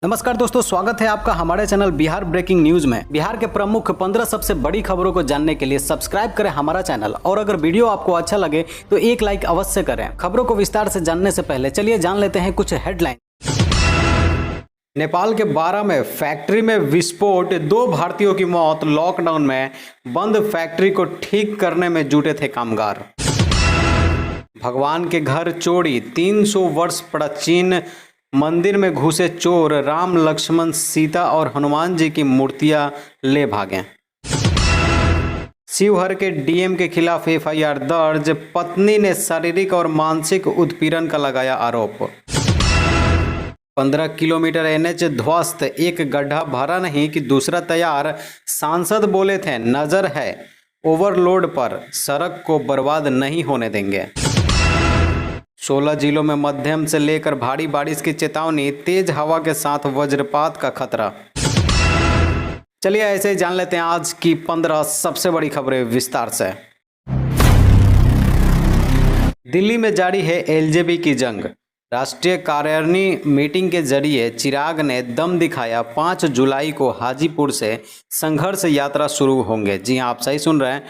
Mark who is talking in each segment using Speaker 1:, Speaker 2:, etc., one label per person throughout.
Speaker 1: नमस्कार दोस्तों, स्वागत है आपका हमारे चैनल बिहार ब्रेकिंग न्यूज में। बिहार के प्रमुख 15 सबसे बड़ी खबरों को जानने के लिए सब्सक्राइब करें हमारा चैनल और अगर वीडियो आपको अच्छा लगे तो एक लाइक अवश्य करें। खबरों को विस्तार से जानने से पहले चलिए जान लेते हैं कुछ हेडलाइन। नेपाल के बारा में फैक्ट्री में विस्फोट, 2 भारतीयों की मौत। लॉकडाउन में बंद फैक्ट्री को ठीक करने में जुटे थे कामगार। भगवान के घर चोरी, 300 वर्ष प्राचीन मंदिर में घुसे चोर, राम लक्ष्मण सीता और हनुमान जी की मूर्तियां ले भागे। शिवहर के डीएम के खिलाफ एफआईआर दर्ज, पत्नी ने शारीरिक और मानसिक उत्पीड़न का लगाया आरोप। 15 किलोमीटर एनएच ध्वस्त, एक गड्ढा भरा नहीं कि दूसरा तैयार। सांसद बोले थे नजर है ओवरलोड पर, सड़क को बर्बाद नहीं होने देंगे। 16 जिलों में मध्यम से लेकर भारी बारिश की चेतावनी, तेज हवा के साथ वज्रपात का खतरा। चलिए ऐसे ही जान लेते हैं आज की 15 सबसे बड़ी खबरें विस्तार से। दिल्ली में जारी है एलजेबी की जंग। राष्ट्रीय कार्यकारिणी मीटिंग के जरिए चिराग ने दम दिखाया। 5 जुलाई को हाजीपुर से संघर्ष यात्रा शुरू होंगे। जी हाँ, आप सही सुन रहे हैं।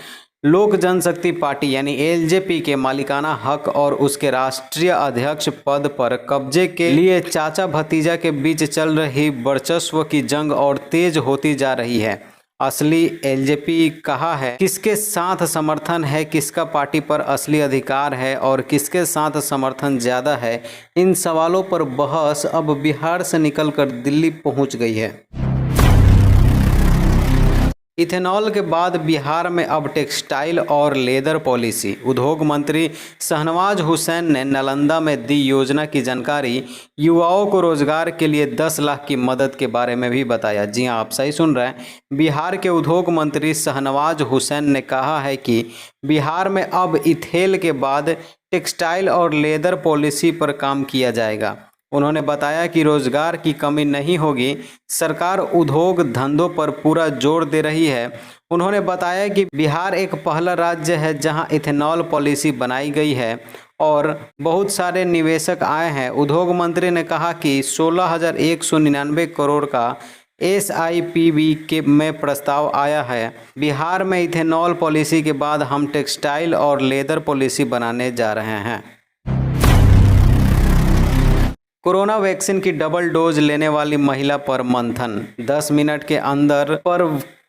Speaker 1: लोक जनशक्ति पार्टी यानी एलजेपी के मालिकाना हक और उसके राष्ट्रीय अध्यक्ष पद पर कब्जे के लिए चाचा भतीजा के बीच चल रही वर्चस्व की जंग और तेज होती जा रही है। असली एलजेपी कहाँ है, किसके साथ समर्थन है, किसका पार्टी पर असली अधिकार है और किसके साथ समर्थन ज़्यादा है, इन सवालों पर बहस अब बिहार से निकलकर दिल्ली पहुंच गई है। इथेनॉल के बाद बिहार में अब टेक्सटाइल और लेदर पॉलिसी। उद्योग मंत्री शहनवाज हुसैन ने नालंदा में दी योजना की जानकारी। युवाओं को रोजगार के लिए 10 लाख की मदद के बारे में भी बताया। जी हाँ, आप सही सुन रहे हैं। बिहार के उद्योग मंत्री शहनवाज हुसैन ने कहा है कि बिहार में अब इथेल के बाद टेक्सटाइल और लेदर पॉलिसी पर काम किया जाएगा। उन्होंने बताया कि रोजगार की कमी नहीं होगी, सरकार उद्योग धंधों पर पूरा जोर दे रही है। उन्होंने बताया कि बिहार एक पहला राज्य है जहां इथेनॉल पॉलिसी बनाई गई है और बहुत सारे निवेशक आए हैं। उद्योग मंत्री ने कहा कि 16,199 करोड़ का SIPB के में प्रस्ताव आया है। बिहार में इथेनॉल पॉलिसी के बाद हम टेक्सटाइल और लेदर पॉलिसी बनाने जा रहे हैं। कोरोना वैक्सीन की डबल डोज लेने वाली महिला पर मंथन। 10 मिनट के अंदर पर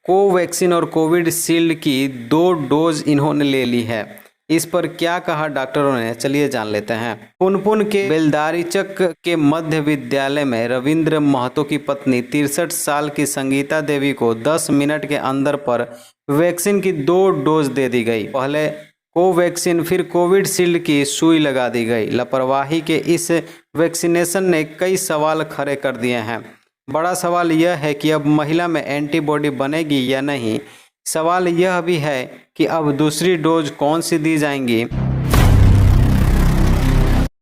Speaker 1: कोवैक्सीन और कोविड शील्ड की 2 डोज इन्होंने ले ली है। इस पर क्या कहा डॉक्टरों ने, चलिए जान लेते हैं। पुनपुन के बेलदारीचक के मध्य विद्यालय में रविंद्र महतो की पत्नी 63 साल की संगीता देवी को 10 मिनट के अंदर पर वैक्सीन की 2 डोज दे दी गई। पहले कोवैक्सीन फिर कोविड शील्ड की सुई लगा दी गई। लापरवाही के इस वैक्सीनेशन ने कई सवाल खड़े कर दिए हैं। बड़ा सवाल यह है कि अब महिला में एंटीबॉडी बनेगी या नहीं। सवाल यह भी है कि अब दूसरी डोज कौन सी दी जाएंगी।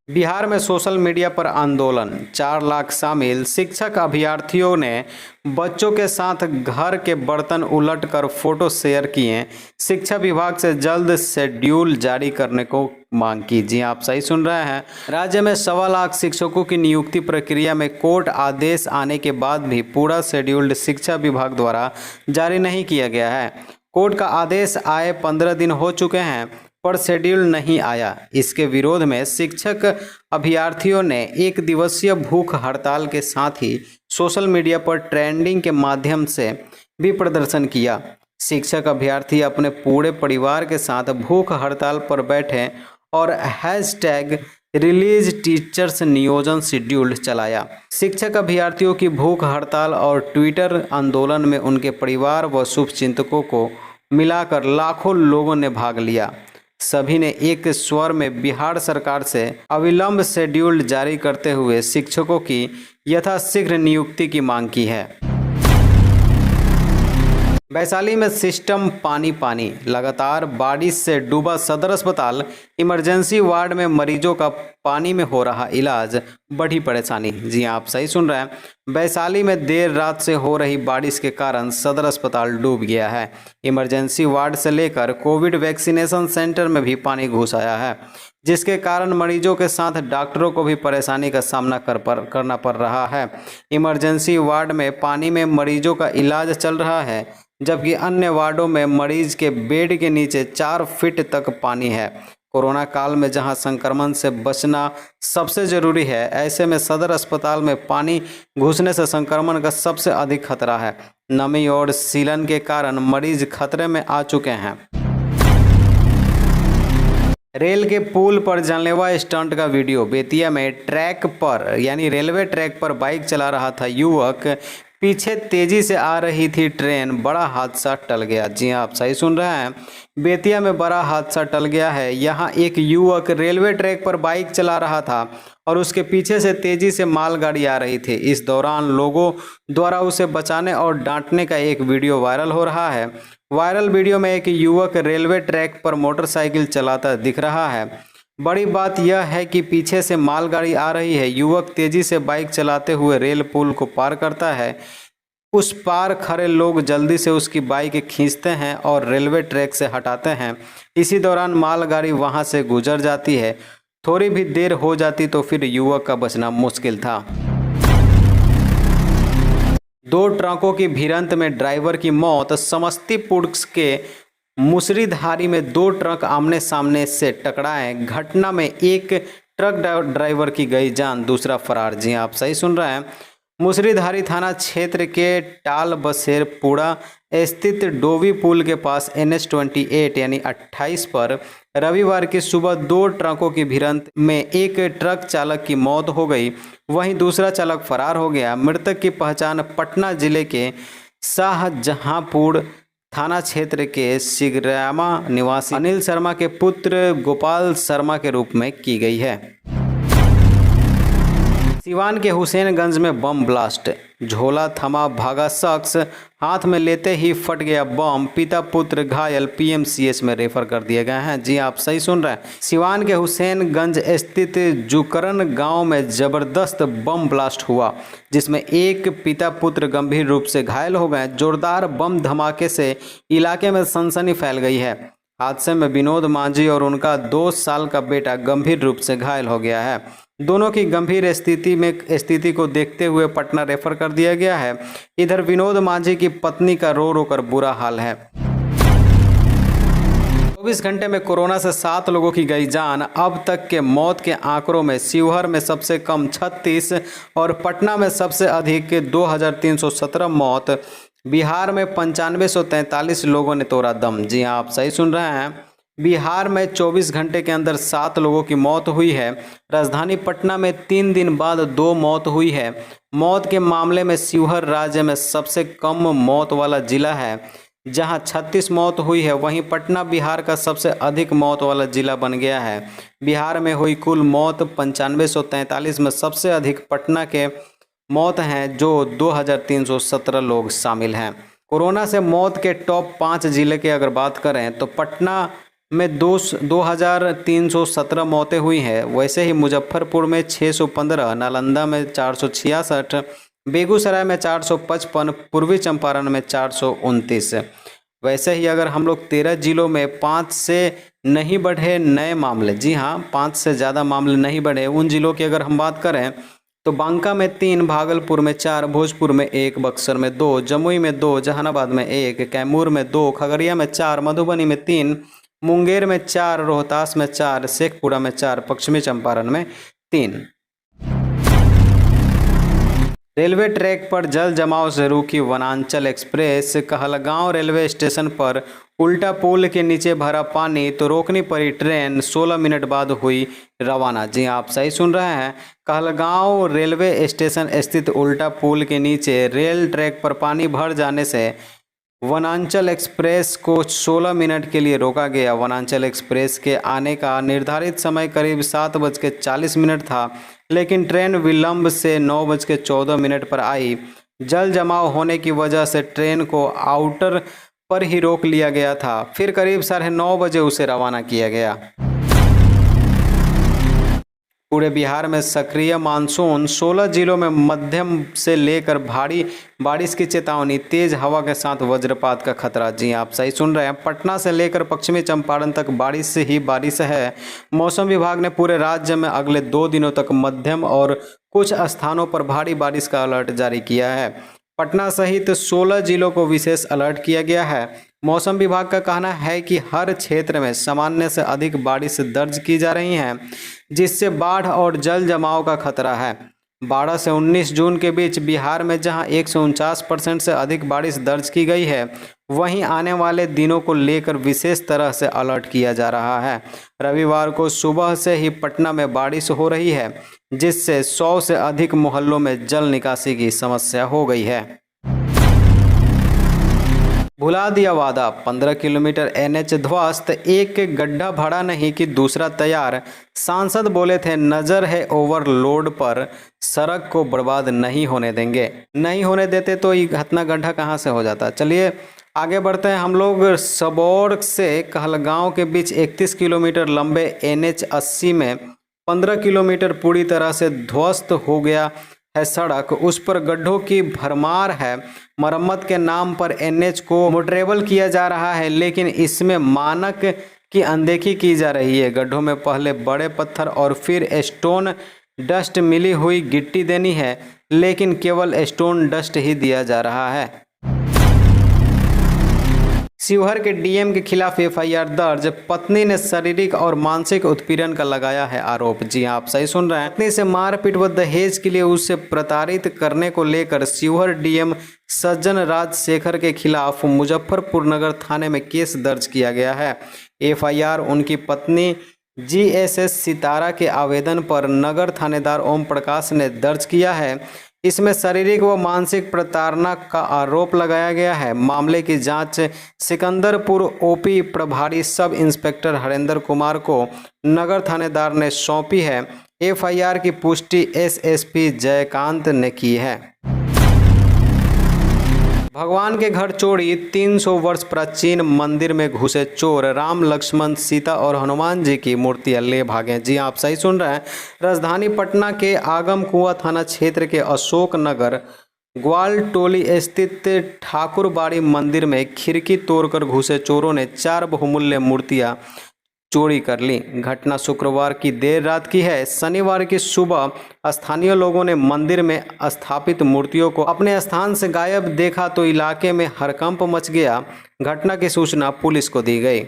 Speaker 1: बिहार में सोशल मीडिया पर आंदोलन, 4 लाख शामिल। शिक्षक अभ्यर्थियों ने बच्चों के साथ घर के बर्तन उलट कर फोटो शेयर किए। शिक्षा विभाग से जल्द शेड्यूल जारी करने को मांग की। जी आप सही सुन रहे हैं। राज्य में 1.25 लाख शिक्षकों की नियुक्ति प्रक्रिया में कोर्ट आदेश आने के बाद भी पूरा शेड्यूल शिक्षा विभाग द्वारा जारी नहीं किया गया है। कोर्ट का आदेश आए 15 दिन हो चुके हैं पर शेड्यूल नहीं आया। इसके विरोध में शिक्षक अभ्यर्थियों ने 1 दिवसीय भूख हड़ताल के साथ ही सोशल मीडिया पर ट्रेंडिंग के माध्यम से भी प्रदर्शन किया। शिक्षक अभ्यर्थी अपने पूरे परिवार के साथ भूख हड़ताल पर बैठे और हैशटैग रिलीज टीचर्स नियोजन शेड्यूल चलाया। शिक्षक अभ्यर्थियों की भूख हड़ताल और ट्विटर आंदोलन में उनके परिवार व शुभचिंतकों को मिलाकर लाखों लोगों ने भाग लिया। सभी ने एक स्वर में बिहार सरकार से अविलंब शेड्यूल जारी करते हुए शिक्षकों की यथाशीघ्र नियुक्ति की मांग की है। वैशाली में सिस्टम पानी। लगातार बारिश से डूबा सदर अस्पताल। इमरजेंसी वार्ड में मरीजों का पानी में हो रहा इलाज, बड़ी परेशानी। जी आप सही सुन रहे हैं। वैशाली में देर रात से हो रही बारिश के कारण सदर अस्पताल डूब गया है। इमरजेंसी वार्ड से लेकर कोविड वैक्सीनेशन सेंटर में भी पानी घुस आया है, जिसके कारण मरीजों के साथ डॉक्टरों को भी परेशानी का सामना करना पड़ रहा है। इमरजेंसी वार्ड में पानी में मरीजों का इलाज चल रहा है, जबकि अन्य वार्डों में मरीज के बेड के नीचे 4 फीट तक पानी है। कोरोना काल में जहां संक्रमण से बचना सबसे जरूरी है, ऐसे में सदर अस्पताल में पानी घुसने से संक्रमण का सबसे अधिक खतरा है। नमी और सीलन के कारण मरीज खतरे में आ चुके हैं। रेल के पुल पर जानलेवा स्टंट का वीडियो। बेतिया में ट्रैक पर यानी रेलवे ट्रैक पर बाइक चला रहा था युवक, पीछे तेजी से आ रही थी ट्रेन, बड़ा हादसा टल गया। जी हाँ, आप सही सुन रहे हैं, बेतिया में बड़ा हादसा टल गया है। यहाँ एक युवक रेलवे ट्रैक पर बाइक चला रहा था और उसके पीछे से तेजी से मालगाड़ी आ रही थी। इस दौरान लोगों द्वारा उसे बचाने और डांटने का एक वीडियो वायरल हो रहा है। वायरल वीडियो में एक युवक रेलवे ट्रैक पर मोटरसाइकिल चलाता दिख रहा है। बड़ी बात यह है कि पीछे से मालगाड़ी आ रही है। युवक तेजी से बाइक चलाते हुए रेल पुल को पार करता है। उस पार खड़े लोग जल्दी से उसकी बाइक खींचते हैं और रेलवे ट्रैक से हटाते हैं। इसी दौरान मालगाड़ी वहां से गुजर जाती है। थोड़ी भी देर हो जाती तो फिर युवक का बचना मुश्किल था। 2 ट्रकों की भिड़ंत में ड्राइवर की मौत। समस्तीपुर के मुसरीधारी में 2 ट्रक आमने सामने से टकराए। घटना में एक ट्रक ड्राइवर की गई जान, दूसरा फरार। जी आप सही सुन रहे हैं, मुसरीधारी थाना क्षेत्र के टाल बसेरपुरा स्थित डोवी पुल के पास NH-28 यानी 28 पर रविवार की सुबह 2 ट्रकों की भिड़ंत में एक ट्रक चालक की मौत हो गई, वहीं दूसरा चालक फरार हो गया। मृतक की पहचान पटना जिले के शाहजहांपुर थाना क्षेत्र के सिगरामा निवासी अनिल शर्मा के पुत्र गोपाल शर्मा के रूप में की गई है। सिवान के हुसैनगंज में बम ब्लास्ट। झोला थमा भागा शख्स, हाथ में लेते ही फट गया बम। पिता पुत्र घायल, PMCH में रेफर कर दिए गए हैं। जी आप सही सुन रहे हैं, सिवान के हुसैनगंज स्थित जुकरन गांव में जबरदस्त बम ब्लास्ट हुआ, जिसमें एक पिता पुत्र गंभीर रूप से घायल हो गए। जोरदार बम धमाके से इलाके में सनसनी फैल गई है। हादसे में विनोद मांझी और उनका 2 साल का बेटा गंभीर रूप से घायल हो गया है। दोनों की गंभीर स्थिति को देखते हुए पटना रेफर कर दिया गया है। इधर विनोद मांझी की पत्नी का रो रो कर बुरा हाल है। 24 घंटे में कोरोना से 7 लोगों की गई जान। अब तक के मौत के आंकड़ों में शिवहर में सबसे कम 36 और पटना में सबसे अधिक 2317 मौत। बिहार में 9543 लोगों ने तोड़ा दम। जी हाँ, आप सही सुन रहे हैं, बिहार में 24 घंटे के अंदर 7 लोगों की मौत हुई है। राजधानी पटना में 3 दिन बाद 2 मौत हुई है। मौत के मामले में शिवहर राज्य में सबसे कम मौत वाला जिला है, जहां 36 मौत हुई है। वहीं पटना बिहार का सबसे अधिक मौत वाला जिला बन गया है। बिहार में हुई कुल मौत 9543 में सबसे अधिक पटना के मौत हैं, जो 2317 लोग शामिल हैं। कोरोना से मौत के टॉप 5 जिले की अगर बात करें तो पटना में 2317 मौतें हुई हैं। वैसे ही मुजफ्फरपुर में 615, नालंदा में 466, बेगूसराय में 455, पूर्वी चंपारण में 429। वैसे ही अगर हम लोग 13 जिलों में 5 से नहीं बढ़े नए मामले, जी हाँ 5 से ज़्यादा मामले नहीं बढ़े, उन जिलों की अगर हम बात करें तो बांका में 3, भागलपुर में 4, भोजपुर में 1, बक्सर में 2, जमुई में 2, जहानाबाद में 1, कैमूर में 2, खगड़िया में 4, मधुबनी में 3, मुंगेर में 4, रोहतास में 4, शेखपुरा में 4, पश्चिमी चंपारण में 3। रेलवे ट्रैक पर जल जमाव से रुकी वनांचल एक्सप्रेस। कहलगांव रेलवे स्टेशन पर उल्टा पुल के नीचे भरा पानी तो रोकनी पड़ी ट्रेन, 16 मिनट बाद हुई रवाना। जी आप सही सुन रहे हैं, कहलगांव रेलवे स्टेशन स्थित उल्टा पुल के नीचे रेल ट्रैक पर पानी भर जाने से वनांचल एक्सप्रेस को 16 मिनट के लिए रोका गया। वनांचल एक्सप्रेस के आने का निर्धारित समय करीब 7:40 था, लेकिन ट्रेन विलंब से 9:14 पर आई। जल जमाव होने की वजह से ट्रेन को आउटर पर ही रोक लिया गया था। फिर करीब 9:30 बजे उसे रवाना किया गया। पूरे बिहार में सक्रिय मानसून, 16 जिलों में मध्यम से लेकर भारी बारिश की चेतावनी, तेज हवा के साथ वज्रपात का खतरा। जी आप सही सुन रहे हैं, पटना से लेकर पश्चिमी चंपारण तक बारिश ही बारिश है। मौसम विभाग ने पूरे राज्य में अगले 2 दिनों तक मध्यम और कुछ स्थानों पर भारी बारिश का अलर्ट जारी किया है। पटना सहित 16 जिलों को विशेष अलर्ट किया गया है। मौसम विभाग का कहना है कि हर क्षेत्र में सामान्य से अधिक बारिश दर्ज की जा रही है, जिससे बाढ़ और जल जमाव का खतरा है। 12 से 19 जून के बीच बिहार में जहां 149% से अधिक बारिश दर्ज की गई है, वहीं आने वाले दिनों को लेकर विशेष तरह से अलर्ट किया जा रहा है। रविवार को सुबह से ही पटना में बारिश हो रही है, जिससे 100 से अधिक मोहल्लों में जल निकासी की समस्या हो गई है। भुला दिया वादा, 15 किलोमीटर NH ध्वस्त, एक गड्ढा भरा नहीं कि दूसरा तैयार। सांसद बोले थे नजर है ओवरलोड पर, सड़क को बर्बाद नहीं होने देंगे। नहीं होने देते तो ये इतना गड्ढा कहाँ से हो जाता। चलिए आगे बढ़ते हैं हम लोग। सबौर से कहलगांव के बीच 31 किलोमीटर लंबे NH 80 में 15 किलोमीटर पूरी तरह से ध्वस्त हो गया है सड़क। उस पर गड्ढों की भरमार है। मरम्मत के नाम पर NH को मोटरेबल किया जा रहा है, लेकिन इसमें मानक की अनदेखी की जा रही है। गड्ढों में पहले बड़े पत्थर और फिर स्टोन डस्ट मिली हुई गिट्टी देनी है, लेकिन केवल स्टोन डस्ट ही दिया जा रहा है। शिवहर के DM के खिलाफ FIR दर्ज, पत्नी ने शारीरिक और मानसिक उत्पीड़न का लगाया है आरोप। जी आप सही सुन रहे हैं, पत्नी से मारपीट व दहेज के लिए उसे प्रताड़ित करने को लेकर शिवहर DM सज्जन राजशेखर के खिलाफ मुजफ्फरपुर नगर थाने में केस दर्ज किया गया है। FIR उनकी पत्नी GSS सितारा के आवेदन पर नगर थानेदार ओम प्रकाश ने दर्ज किया है। इसमें शारीरिक व मानसिक प्रताड़ना का आरोप लगाया गया है। मामले की जांच सिकंदरपुर OP प्रभारी सब इंस्पेक्टर हरेंद्र कुमार को नगर थानेदार ने सौंपी है। FIR की पुष्टि SSP जयकांत ने की है। भगवान के घर चोरी, 300 वर्ष प्राचीन मंदिर में घुसे चोर, राम लक्ष्मण सीता और हनुमान जी की मूर्तियां ले भागे। जी आप सही सुन रहे हैं, राजधानी पटना के आगम कुआं थाना क्षेत्र के अशोक नगर ग्वालटोली स्थित ठाकुरबाड़ी मंदिर में खिड़की तोड़कर घुसे चोरों ने 4 बहुमूल्य मूर्तियां चोरी कर ली। घटना शुक्रवार की देर रात की है। शनिवार की सुबह स्थानीय लोगों ने मंदिर में स्थापित मूर्तियों को अपने स्थान से गायब देखा तो इलाके में हड़कंप मच गया। घटना की सूचना पुलिस को दी गई।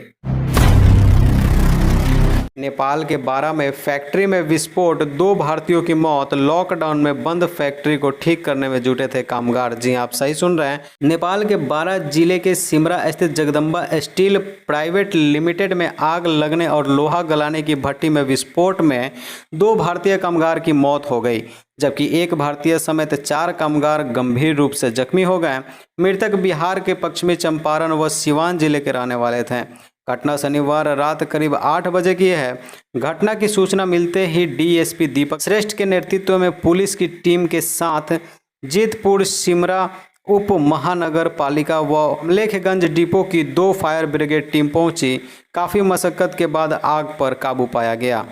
Speaker 1: नेपाल के बारा में फैक्ट्री में विस्फोट, 2 भारतीयों की मौत। लॉकडाउन में बंद फैक्ट्री को ठीक करने में जुटे थे कामगार। जी आप सही सुन रहे हैं, नेपाल के बारा जिले के सिमरा स्थित जगदम्बा स्टील प्राइवेट लिमिटेड में आग लगने और लोहा गलाने की भट्टी में विस्फोट में 2 भारतीय कामगार की मौत हो गई, जबकि 1 भारतीय समेत 4 कामगार गंभीर रूप से जख्मी हो गए। मृतक बिहार के पश्चिमी चंपारण व सिवान जिले के रहने वाले थे। घटना शनिवार रात करीब 8 बजे की है। घटना की सूचना मिलते ही DSP दीपक श्रेष्ठ के नेतृत्व में पुलिस की टीम के साथ जीतपुर सिमरा उप महानगर पालिका व अमलेखगंज डिपो की 2 फायर ब्रिगेड टीम पहुंची। काफ़ी मशक्कत के बाद आग पर काबू पाया गया।